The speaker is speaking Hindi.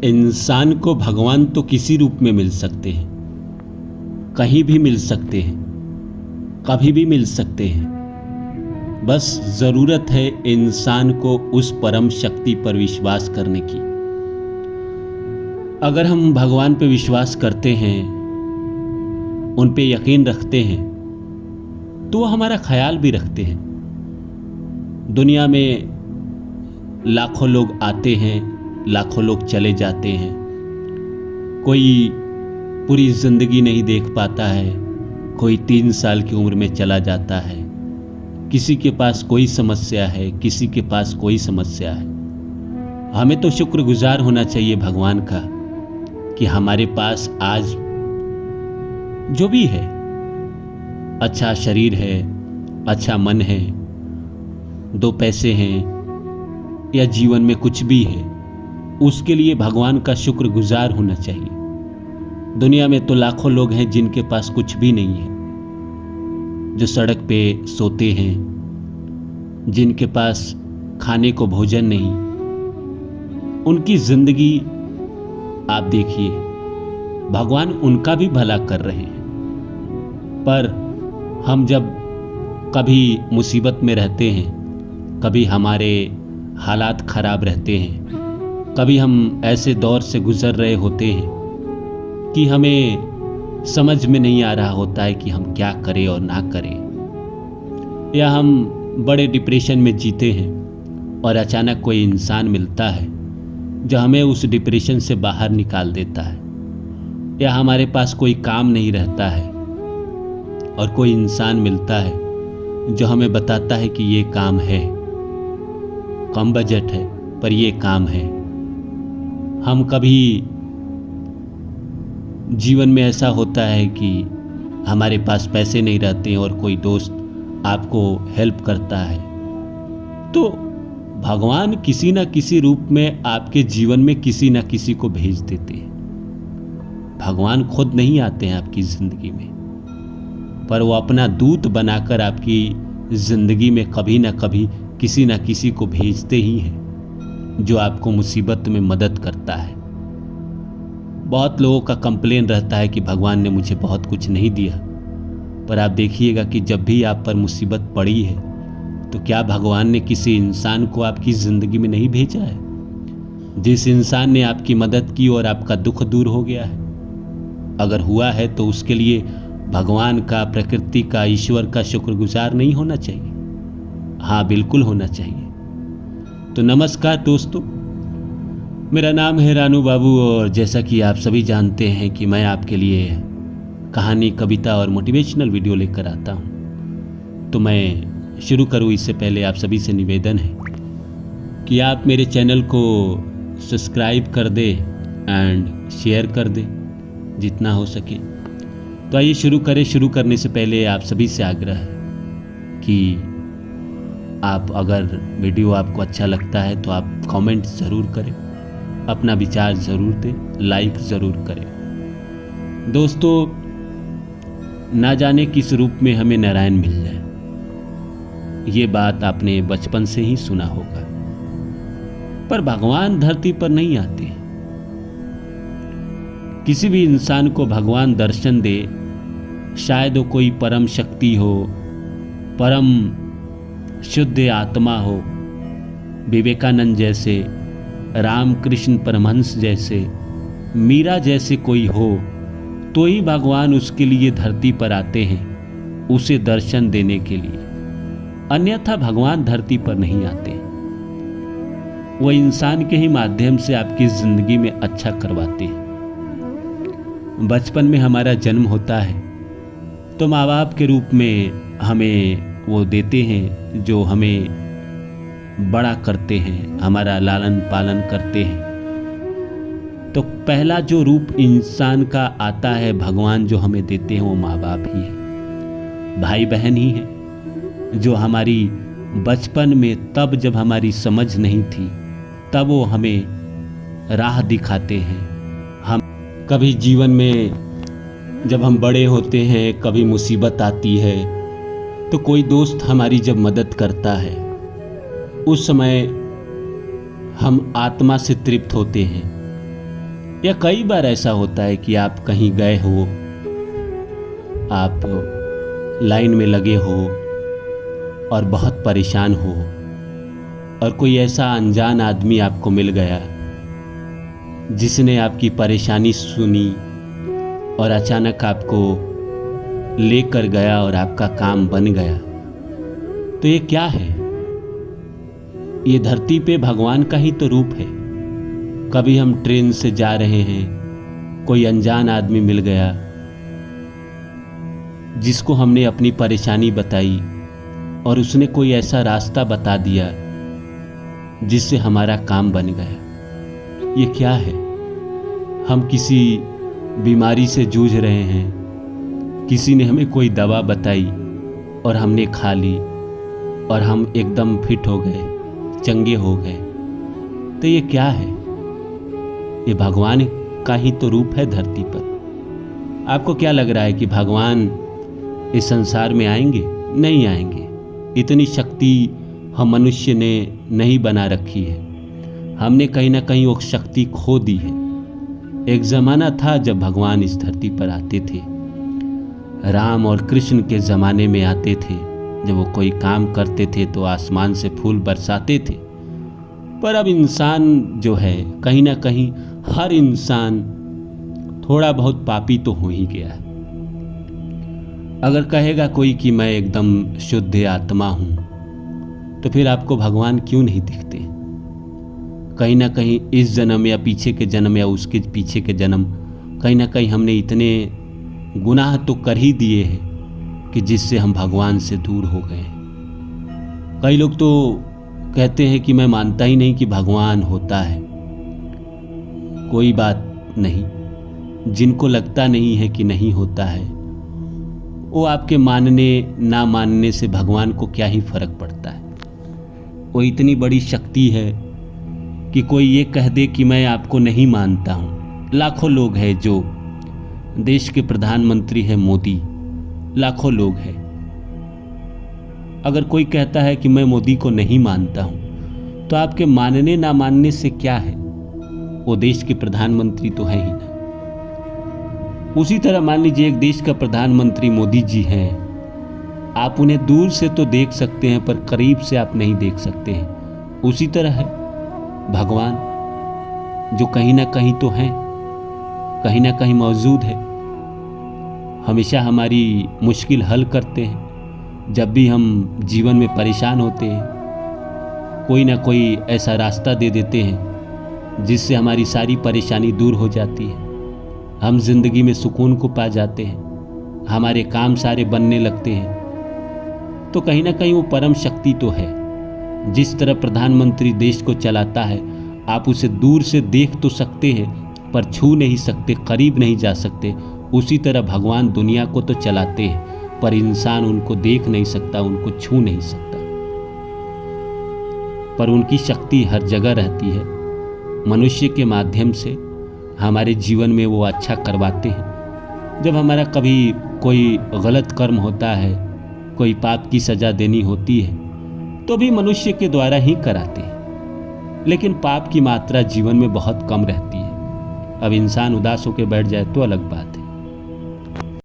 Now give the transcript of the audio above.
इंसान को भगवान तो किसी रूप में मिल सकते हैं, कहीं भी मिल सकते हैं, कभी भी मिल सकते हैं। बस ज़रूरत है इंसान को उस परम शक्ति पर विश्वास करने की। अगर हम भगवान पे विश्वास करते हैं, उन पे यकीन रखते हैं, तो वो हमारा ख्याल भी रखते हैं। दुनिया में लाखों लोग आते हैं, लाखों लोग चले जाते हैं। कोई पूरी ज़िंदगी नहीं देख पाता है, कोई 3 साल की उम्र में चला जाता है। किसी के पास कोई समस्या है, किसी के पास कोई समस्या है। हमें तो शुक्रगुजार होना चाहिए भगवान का कि हमारे पास आज जो भी है, अच्छा शरीर है, अच्छा मन है, 2 पैसे हैं या जीवन में कुछ भी है, उसके लिए भगवान का शुक्रगुजार होना चाहिए। दुनिया में तो लाखों लोग हैं जिनके पास कुछ भी नहीं है, जो सड़क पे सोते हैं, जिनके पास खाने को भोजन नहीं। उनकी जिंदगी आप देखिए, भगवान उनका भी भला कर रहे हैं। पर हम जब कभी मुसीबत में रहते हैं, कभी हमारे हालात खराब रहते हैं, कभी हम ऐसे दौर से गुजर रहे होते हैं कि हमें समझ में नहीं आ रहा होता है कि हम क्या करें और ना करें, या हम बड़े डिप्रेशन में जीते हैं और अचानक कोई इंसान मिलता है जो हमें उस डिप्रेशन से बाहर निकाल देता है, या हमारे पास कोई काम नहीं रहता है और कोई इंसान मिलता है जो हमें बताता है कि ये काम है, कम बजट है पर ये काम है। हम कभी जीवन में ऐसा होता है कि हमारे पास पैसे नहीं रहते और कोई दोस्त आपको हेल्प करता है, तो भगवान किसी न किसी रूप में आपके जीवन में किसी न किसी को भेज देते हैं। भगवान खुद नहीं आते हैं आपकी ज़िंदगी में, पर वो अपना दूत बनाकर आपकी ज़िंदगी में कभी ना कभी किसी न किसी को भेजते ही हैं जो आपको मुसीबत में मदद करता है। बहुत लोगों का कंप्लेन रहता है कि भगवान ने मुझे बहुत कुछ नहीं दिया, पर आप देखिएगा कि जब भी आप पर मुसीबत पड़ी है तो क्या भगवान ने किसी इंसान को आपकी ज़िंदगी में नहीं भेजा है, जिस इंसान ने आपकी मदद की और आपका दुख दूर हो गया है? अगर हुआ है तो उसके लिए भगवान का, प्रकृति का, ईश्वर का शुक्रगुजार नहीं होना चाहिए? हाँ, बिल्कुल होना चाहिए। तो नमस्कार दोस्तों, मेरा नाम है रानू बाबू और जैसा कि आप सभी जानते हैं कि मैं आपके लिए कहानी, कविता और मोटिवेशनल वीडियो लेकर आता हूँ। तो मैं शुरू करूँ इससे पहले आप सभी से निवेदन है कि आप मेरे चैनल को सब्सक्राइब कर दें एंड शेयर कर दें जितना हो सके। तो आइए शुरू करें। शुरू करने से पहले आप सभी से आग्रह है कि आप अगर वीडियो आपको अच्छा लगता है तो आप कमेंट ज़रूर करें, अपना विचार ज़रूर दें, लाइक ज़रूर करें। दोस्तों, ना जाने किस रूप में हमें नारायण मिल जाए, ये बात आपने बचपन से ही सुना होगा, पर भगवान धरती पर नहीं आते। किसी भी इंसान को भगवान दर्शन दे, शायद वो कोई परम शक्ति हो, परम शुद्ध आत्मा हो, विवेकानंद जैसे, रामकृष्ण परमहंस जैसे, मीरा जैसे कोई हो, तो ही भगवान उसके लिए धरती पर आते हैं, उसे दर्शन देने के लिए। अन्यथा भगवान धरती पर नहीं आते। वो इंसान के ही माध्यम से आपकी ज़िंदगी में अच्छा करवाते हैं। बचपन में हमारा जन्म होता है तो माँ बाप के रूप में हमें वो देते हैं जो हमें बड़ा करते हैं, हमारा लालन पालन करते हैं। तो पहला जो रूप इंसान का आता है, भगवान जो हमें देते हैं, वो माँ बाप ही है, भाई बहन ही है, जो हमारी बचपन में, तब जब हमारी समझ नहीं थी, तब वो हमें राह दिखाते हैं। हम कभी जीवन में जब हम बड़े होते हैं, कभी मुसीबत आती है, तो कोई दोस्त हमारी जब मदद करता है, उस समय हम आत्मा से तृप्त होते हैं या कई बार ऐसा होता है कि आप कहीं गए हो, आप लाइन में लगे हो और बहुत परेशान हो, और कोई ऐसा अनजान आदमी आपको मिल गया जिसने आपकी परेशानी सुनी और अचानक आपको लेकर गया और आपका काम बन गया। तो ये क्या है? ये धरती पे भगवान का ही तो रूप है। कभी हम ट्रेन से जा रहे हैं, कोई अनजान आदमी मिल गया जिसको हमने अपनी परेशानी बताई और उसने कोई ऐसा रास्ता बता दिया जिससे हमारा काम बन गया। ये क्या है? हम किसी बीमारी से जूझ रहे हैं, किसी ने हमें कोई दवा बताई और हमने खा ली और हम एकदम फिट हो गए, चंगे हो गए। तो ये क्या है? ये भगवान का ही तो रूप है धरती पर। आपको क्या लग रहा है कि भगवान इस संसार में आएंगे? नहीं आएंगे। इतनी शक्ति हम मनुष्य ने नहीं बना रखी है। हमने कहीं ना कहीं वो शक्ति खो दी है। एक ज़माना था जब भगवान इस धरती पर आते थे, राम और कृष्ण के ज़माने में आते थे। जब वो कोई काम करते थे तो आसमान से फूल बरसाते थे। पर अब इंसान जो है, कहीं ना कहीं हर इंसान थोड़ा बहुत पापी तो हो ही गया है। अगर कहेगा कोई कि मैं एकदम शुद्ध आत्मा हूं, तो फिर आपको भगवान क्यों नहीं दिखते? कहीं ना कहीं इस जन्म या पीछे के जन्म या उसके पीछे के जन्म, कहीं ना कहीं हमने इतने गुनाह तो कर ही दिए हैं कि जिससे हम भगवान से दूर हो गए। कई लोग तो कहते हैं कि मैं मानता ही नहीं कि भगवान होता है। कोई बात नहीं, जिनको लगता नहीं है कि नहीं होता है, वो आपके मानने ना मानने से भगवान को क्या ही फर्क पड़ता है। वो इतनी बड़ी शक्ति है कि कोई ये कह दे कि मैं आपको नहीं मानता हूँ। लाखों लोग हैं, जो देश के प्रधानमंत्री है मोदी, लाखों लोग हैं। अगर कोई कहता है कि मैं मोदी को नहीं मानता हूं, तो आपके मानने ना मानने से क्या है? वो देश के प्रधानमंत्री तो है ही ना। उसी तरह मान लीजिए एक देश का प्रधानमंत्री मोदी जी हैं, आप उन्हें दूर से तो देख सकते हैं पर करीब से आप नहीं देख सकते हैं। उसी तरह है भगवान, जो कहीं ना कहीं तो हैं, कहीं ना कहीं मौजूद है। हमेशा हमारी मुश्किल हल करते हैं। जब भी हम जीवन में परेशान होते हैं, कोई ना कोई ऐसा रास्ता दे देते हैं जिससे हमारी सारी परेशानी दूर हो जाती है। हम जिंदगी में सुकून को पा जाते हैं, हमारे काम सारे बनने लगते हैं। तो कहीं ना कहीं वो परम शक्ति तो है। जिस तरह प्रधानमंत्री देश को चलाता है, आप उसे दूर से देख तो सकते हैं पर छू नहीं सकते, करीब नहीं जा सकते। उसी तरह भगवान दुनिया को तो चलाते हैं पर इंसान उनको देख नहीं सकता, उनको छू नहीं सकता। पर उनकी शक्ति हर जगह रहती है। मनुष्य के माध्यम से हमारे जीवन में वो अच्छा करवाते हैं। जब हमारा कभी कोई गलत कर्म होता है, कोई पाप की सजा देनी होती है, तो भी मनुष्य के द्वारा ही कराते हैं। लेकिन पाप की मात्रा जीवन में बहुत कम रहती है। अब इंसान उदास होकर बैठ जाए तो अलग बात है।